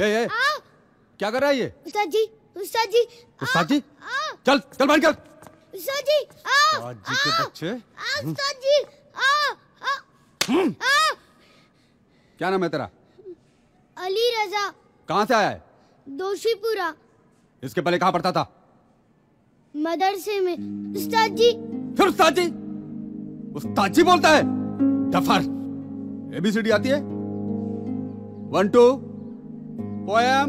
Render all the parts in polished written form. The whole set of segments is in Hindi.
ए, क्या कर रहा है ये? उस्ताद जी, उस्ताद जी, उस्ताद जी, चल चल बाहर निकल। उस्ताद जी, उस्ताद जी के बच्चे। उस्ताद जी, क्या नाम है तेरा? अली रजा। कहाँ से आया है? दोषीपुरा। इसके पहले कहाँ पढ़ता था? मदरसे में। उस्ताद जी। फिर उस्ताद जी? उस्ताद जी बोलता है? डफर। ABCD आती है? 1 2 पोएम।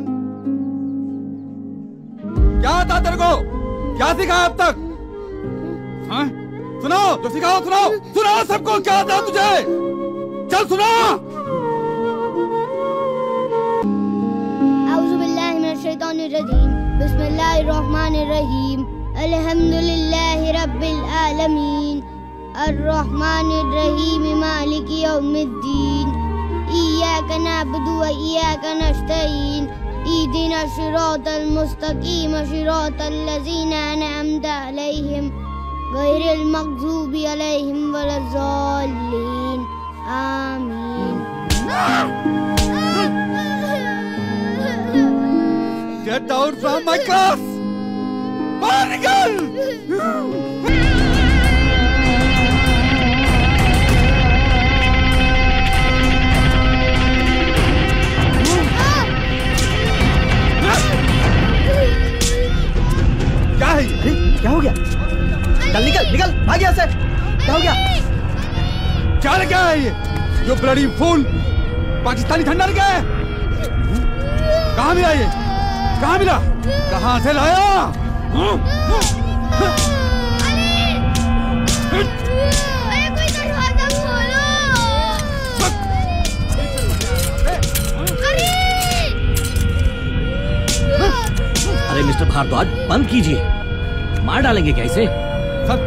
क्या आता तेरे को? क्या सिखाया अब तक? हाँ? सुनाओ, जो सिखाओ सुनाओ, सुनाओ सबको, क्या आता तुझे? चल सुनाओ। औज़ुबिल्लाहिमिनश्शैतानिर्रजीम, बिस्मिल्लाहिर्रहमानिर्रहीम, अल्हम्दुलिल्लाहि रब्बिल आलमीन, अर्रहमानिर्रहीम, मालिकि यौमिद्दीन, इय्याका नअबुदु व इय्याका नस्तईन, इहदिना सिरातल मुस्तकीम, सिरातल लज़ीना अनअमता अलैहिम, गैरिल मग़ज़ूबि अलैहिम वलज़्ज़ालिन, आमीन। Get out from my class! बाहर निकल! क्या है ये? क्या हो गया? चल निकल निकल, भाग यहाँ से। क्या हो गया? क्या लेके आया ये? जो ब्लडी फूल पाकिस्तानी झंडा लेके आया? कहाँ मिला ये? कहाँ मिला? कहाँ से लाया? अरे कोई दरवाजा खोलो! अरे मिस्टर भारद्वाज, बंद कीजिए, मार डालेंगे क्या इसे? सर,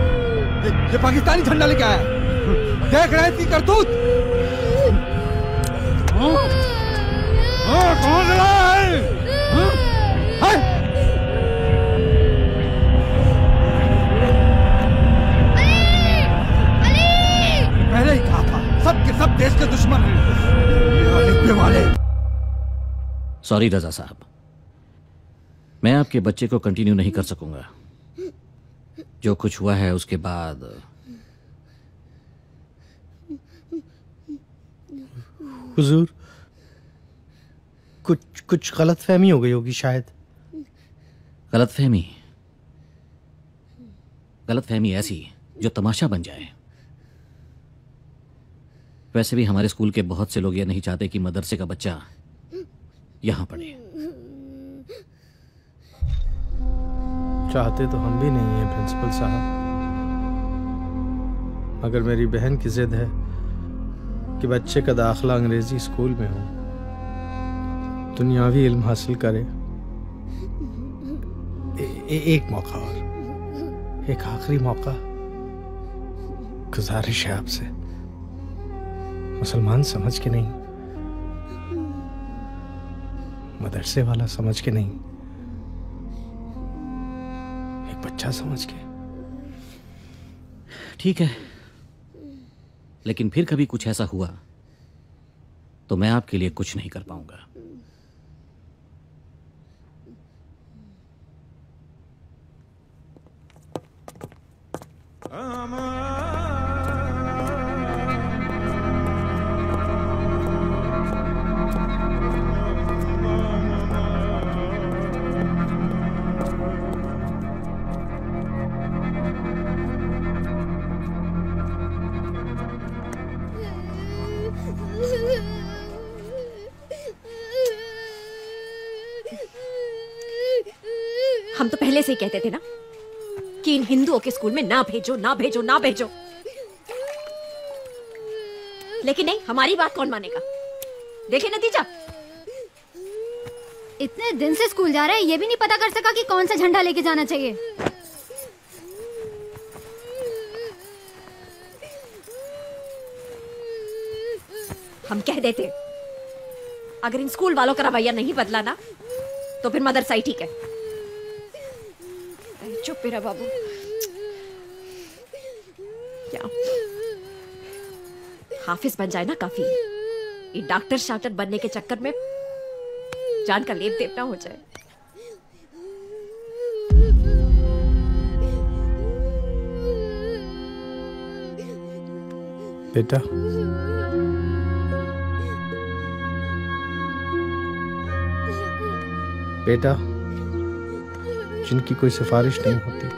ये पाकिस्तानी झंडा लेके आया। देख रहे हैं इसकी करतूत? कौन से लाया है? पहले ही कहा था, सब के सब देश के दुश्मन हैं। वाले। सॉरी रजा साहब, मैं आपके बच्चे को कंटिन्यू नहीं कर सकूंगा। जो कुछ हुआ है उसके बाद हुजूर, कुछ गलतफहमी हो गई होगी शायद। गलतफहमी ऐसी जो तमाशा बन जाए। वैसे भी हमारे स्कूल के बहुत से लोग ये नहीं चाहते कि मदरसे का बच्चा यहां पढ़े। चाहते तो हम भी नहीं हैं प्रिंसिपल साहब, मगर मेरी बहन की जिद है कि बच्चे का दाखिला अंग्रेजी स्कूल में हो, दुनियावी इल्म हासिल करे। एक मौका और, एक आखिरी मौका। गुजारिश है आपसे, मुसलमान समझ के नहीं, मदरसे वाला समझ के नहीं, एक बच्चा समझ के। ठीक है, लेकिन फिर कभी कुछ ऐसा हुआ तो मैं आपके लिए कुछ नहीं कर पाऊंगा। हम तो पहले से ही कहते थे ना कि इन हिंदुओं के स्कूल में ना भेजो ना भेजो ना भेजो, लेकिन नहीं, हमारी बात कौन मानेगा। देखे नतीजा। इतने दिन से स्कूल जा रहे हैं, ये भी नहीं पता कर सका कि कौन सा झंडा लेके जाना चाहिए। हम कह देते, अगर इन स्कूल वालों का रवैया नहीं बदला ना तो फिर मदरसा ही ठीक है। चुप मेरा बाबू। क्या हाफिज बन जाए ना काफी, ये डॉक्टर शाक्टर बनने के चक्कर में जान का लेप देप ना हो जाए। बेटा, बेटा, जिनकी कोई सिफारिश नहीं होती,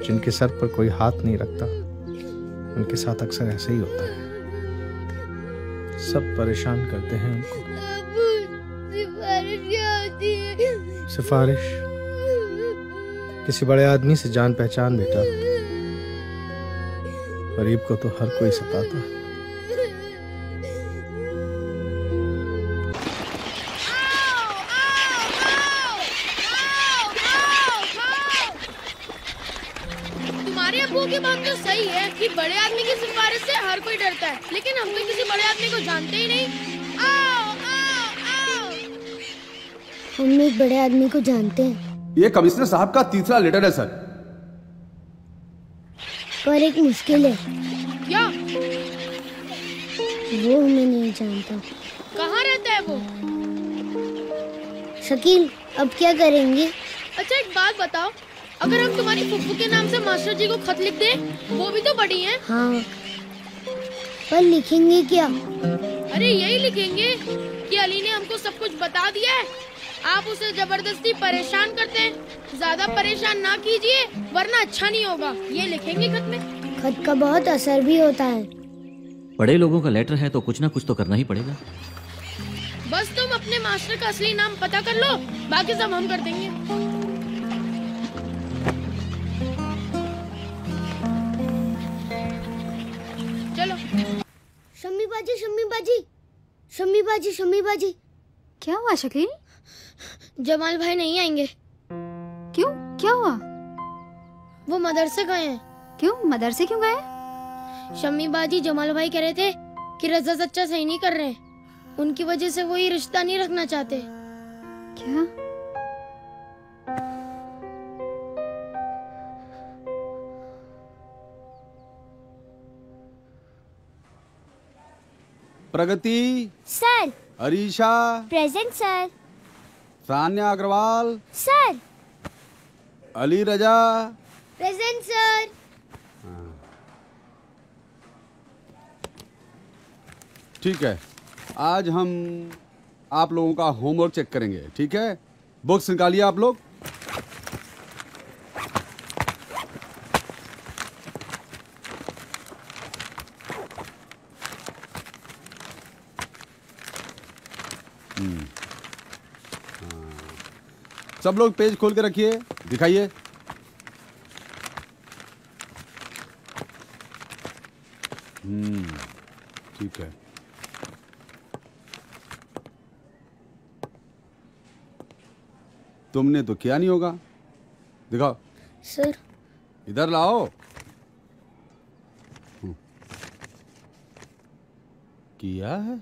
जिनके सर पर कोई हाथ नहीं रखता, उनके साथ अक्सर ऐसे ही होता है। सब परेशान करते हैं उनको। सिफारिश क्या होती है? सिफारिश किसी बड़े आदमी से जान पहचान बेटा। गरीब को तो हर कोई सताता है। तुम्हारे अब्बू की बात तो सही है कि बड़े आदमी की सिफारिश से हर कोई डरता है, लेकिन हम तो किसी बड़े आदमी को जानते ही नहीं। आओ, आओ, आओ। हम एक बड़े आदमी को जानते हैं। ये कमिश्नर साहब का तीसरा लेटर है सर। पर एक मुश्किल है। क्या? वो हमें नहीं जानता। कहाँ रहता है वो? शकील, अब क्या करेंगे? अच्छा एक बात बताओ, अगर हम तुम्हारी फुफ्फू के नाम से मास्टर जी को खत लिख दें, वो भी तो बड़ी हैं। हाँ, पर लिखेंगे क्या? अरे यही लिखेंगे कि अली ने हमको सब कुछ बता दिया है, आप उसे जबरदस्ती परेशान करते हैं। ज्यादा परेशान ना कीजिए वरना अच्छा नहीं होगा, ये लिखेंगे खत में। खत का बहुत असर भी होता है। बड़े लोगों का लेटर है तो कुछ ना कुछ तो करना ही पड़ेगा। बस तुम अपने मास्टर का असली नाम पता कर लो, बाकी सब हम कर देंगे। चलो। शम्मी बाजी, शम्मी बाजी, शम्मी बाजी, शम्मी बाजी। क्या हुआ शकील? जमाल भाई नहीं आएंगे। क्यों, क्या हुआ? वो मदरसे गए हैं। क्यों, मदरसे क्यों गए? शम्मी बाजी, जमाल भाई कह रहे थे कि रजा चचा सही नहीं कर रहे, उनकी वजह से वो ये रिश्ता नहीं रखना चाहते। क्या? Pragati sir. Arisha present sir. Sanya Agarwal sir. Ali Raza present sir. ठीक है, आज हम आप लोगों का होमवर्क चेक करेंगे। ठीक है, बुक्स निकालिए आप लोग। सब लोग पेज खोल के रखिए, दिखाइए। ठीक है। तुमने तो किया नहीं होगा, दिखाओ। सर। इधर लाओ। किया है?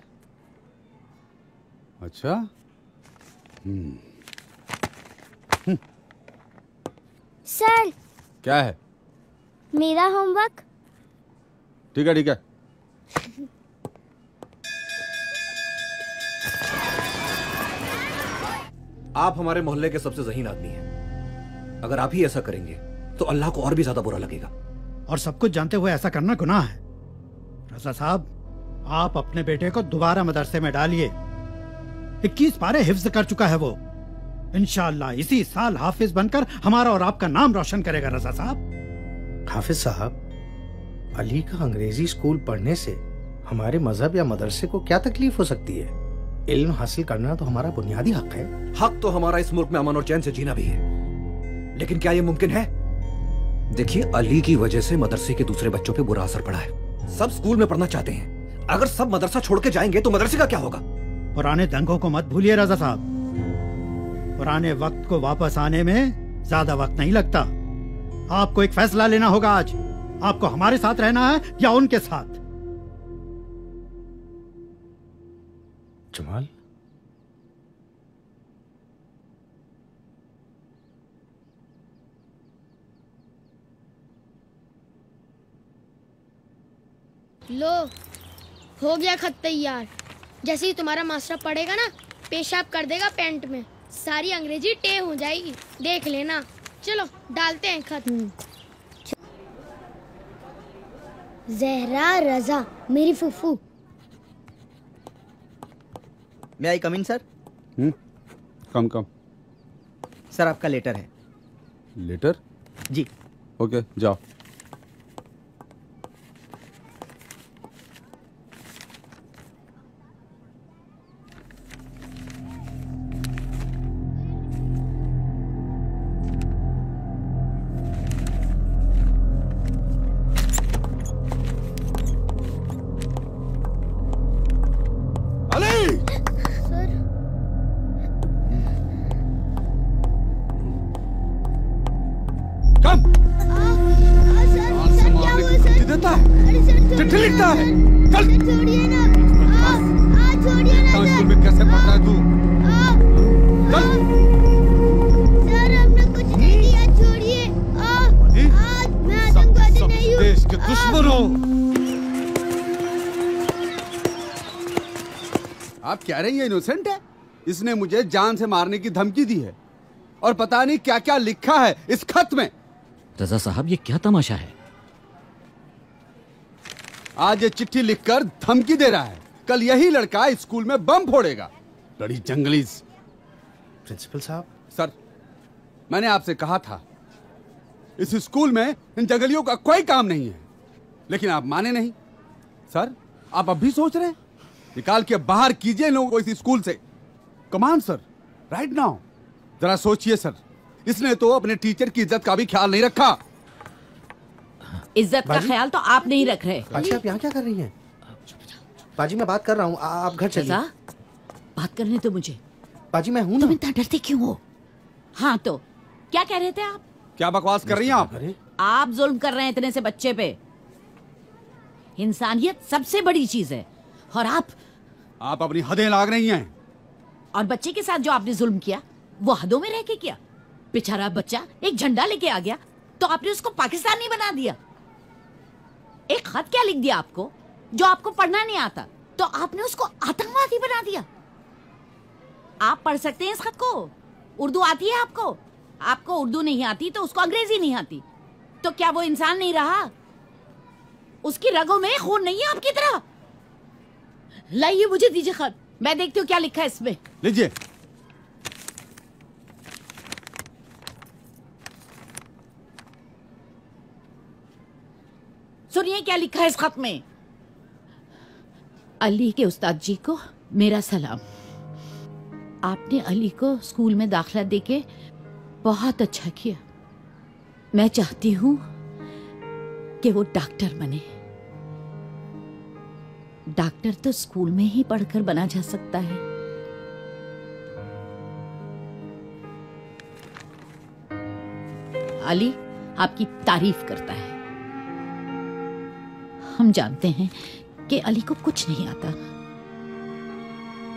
अच्छा। सर। क्या है? मेरा होमवर्क। ठीक है, ठीक है। आप हमारे मोहल्ले के सबसे ज़हीन आदमी हैं। अगर आप ही ऐसा करेंगे तो अल्लाह को और भी ज्यादा बुरा लगेगा। और सब कुछ जानते हुए ऐसा करना गुनाह है। रजा साहब, आप अपने बेटे को दोबारा मदरसे में डालिए। 21 पारे हिफ्ज कर चुका है वो। इंशाअल्लाह इसी साल हाफिज बनकर हमारा और आपका नाम रोशन करेगा। रजा साहब। हाफिज साहब, अली का अंग्रेजी स्कूल पढ़ने से हमारे मजहब या मदरसे को क्या तकलीफ हो सकती है? इल्म हासिल करना तो हमारा बुनियादी हक है। हक तो हमारा इस मुल्क में अमन और चैन से जीना भी है, लेकिन क्या ये मुमकिन है? देखिए, अली की वजह से मदरसे के दूसरे बच्चों पे बुरा असर पड़ा है। सब स्कूल में पढ़ना चाहते हैं, अगर सब मदरसा छोड़ के जाएंगे तो मदरसे का क्या होगा? पुराने दंगों को मत भूलिए रजा साहब। पुराने वक्त को वापस आने में ज्यादा वक्त नहीं लगता। आपको एक फैसला लेना होगा आज। आपको हमारे साथ रहना है या उनके साथ? जमाल, लो, हो गया खत तैयार। जैसे ही तुम्हारा मास्टर पढ़ेगा ना, पेशाब कर देगा पैंट में, सारी अंग्रेजी टे हो जाएगी, देख लेना। चलो डालते हैं खत। जहरा रजा, मेरी फूफू। मे आई कम इन सर? कम सर आपका लेटर है। लेटर? जी। ओके जाओ। चिट्ठी लिखता है। चल छोड़िए ना, छोड़िए ना। स्कूल में कैसे पढ़ रहा है तू? चल। सर हमने कुछ नहीं किया, छोड़िए। मैं आतंकवादी नहीं हूँ। देश के दुश्मन हो। आप कह रही हैं इनोसेंट है? इसने मुझे जान से मारने की धमकी दी है और पता नहीं क्या क्या लिखा है इस खत में। रजा साहब ये क्या तमाशा है? आज ये चिट्ठी लिखकर धमकी दे रहा है, कल यही लड़का स्कूल में बम फोड़ेगा। बड़ी जंगलीज। प्रिंसिपल साहब। सर, मैंने आपसे कहा था इस स्कूल में इन जंगलियों का कोई काम नहीं है, लेकिन आप माने नहीं। सर, आप अब भी सोच रहे हैं? निकाल के बाहर कीजिए लोगों को इस स्कूल से। कमान सर, राइट नाउ। जरा सोचिए सर, इसने तो अपने टीचर की इज्जत का भी ख्याल नहीं रखा। इज्जत का ख्याल तो आप नहीं रख रहे। बाजी आप यहाँ क्या कर रही हैं? बाजी मैं बात कर रहा हूँ, आप घर चलिए। बात करने तो मुझे। बाजी मैं हूँ ना। तुम इतना डरते क्यों हो? हाँ तो क्या कह रहे थे आप? क्या बकवास कर रही हैं आप? आप जुल्म कर रहे हैं इतने से बच्चे पे। इंसानियत सबसे बड़ी चीज है और आप अपनी हदें लाग रही हैं। और बच्चे के साथ जो आपने जुल्म किया वो हदों में रह के किया। बेचारा बच्चा एक झंडा लेके आ गया तो आपने उसको पाकिस्तानी बना दिया। एक खत क्या लिख दिया आपको जो आपको पढ़ना नहीं आता, तो आपने उसको आतंकवादी बना दिया। आप पढ़ सकते हैं इस खत को? उर्दू आती है आपको? आपको उर्दू नहीं आती तो उसको अंग्रेजी नहीं आती, तो क्या वो इंसान नहीं रहा? उसकी रगों में खून नहीं है आपकी तरह? लाइए मुझे दीजिए खत, मैं देखती हूँ क्या लिखा है इसमें। लीजिए। सुनिए क्या लिखा है इस खत में। अली के उस्ताद जी को मेरा सलाम। आपने अली को स्कूल में दाखिला देके बहुत अच्छा किया। मैं चाहती हूँ कि वो डॉक्टर बने। डॉक्टर तो स्कूल में ही पढ़कर बना जा सकता है। अली आपकी तारीफ करता है। हम जानते हैं कि अली को कुछ नहीं आता,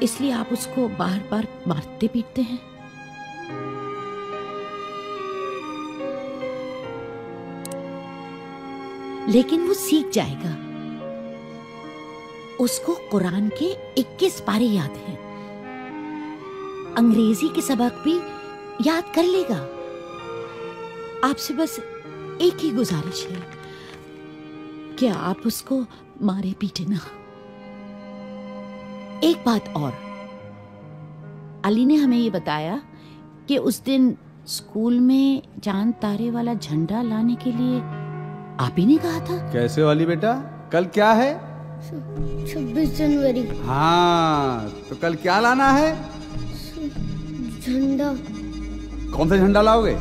इसलिए आप उसको बार बार मारते पीटते हैं। लेकिन वो सीख जाएगा। उसको कुरान के 21 पारे याद हैं, अंग्रेजी के सबक भी याद कर लेगा। आपसे बस एक ही गुजारिश है कि आप उसको मारे पीटे ना। एक बात और, अली ने हमें ये बताया कि उस दिन स्कूल में चांद तारे वाला झंडा लाने के लिए आप ही ने कहा था। कैसे वाली बेटा, कल क्या है? 26 जनवरी। हाँ, तो कल क्या लाना है? झंडा। कौन सा झंडा लाओगे?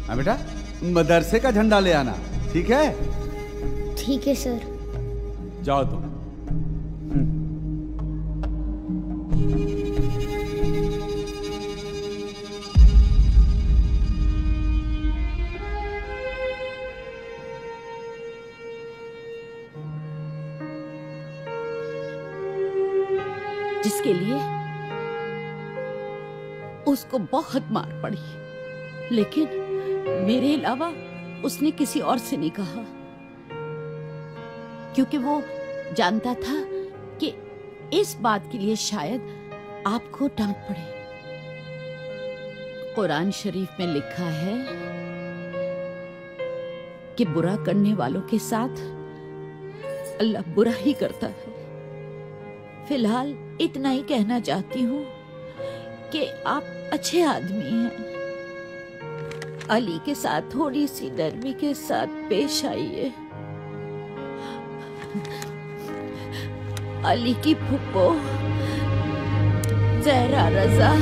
हाँ बेटा, मदरसे का झंडा ले आना, ठीक है? ठीक है सर। जाओ तुम। जिसके लिए उसको बहुत मार पड़ी, लेकिन मेरे अलावा उसने किसी और से नहीं कहा, क्योंकि वो जानता था कि इस बात के लिए शायद आपको डांट पड़े। कुरान शरीफ में लिखा है कि बुरा करने वालों के साथ अल्लाह बुरा ही करता है। फिलहाल इतना ही कहना चाहती हूँ कि आप अच्छे आदमी हैं। अली के साथ थोड़ी सी नरमी के साथ पेश आइए। अली की फुप्पो ज़हरा रज़ा।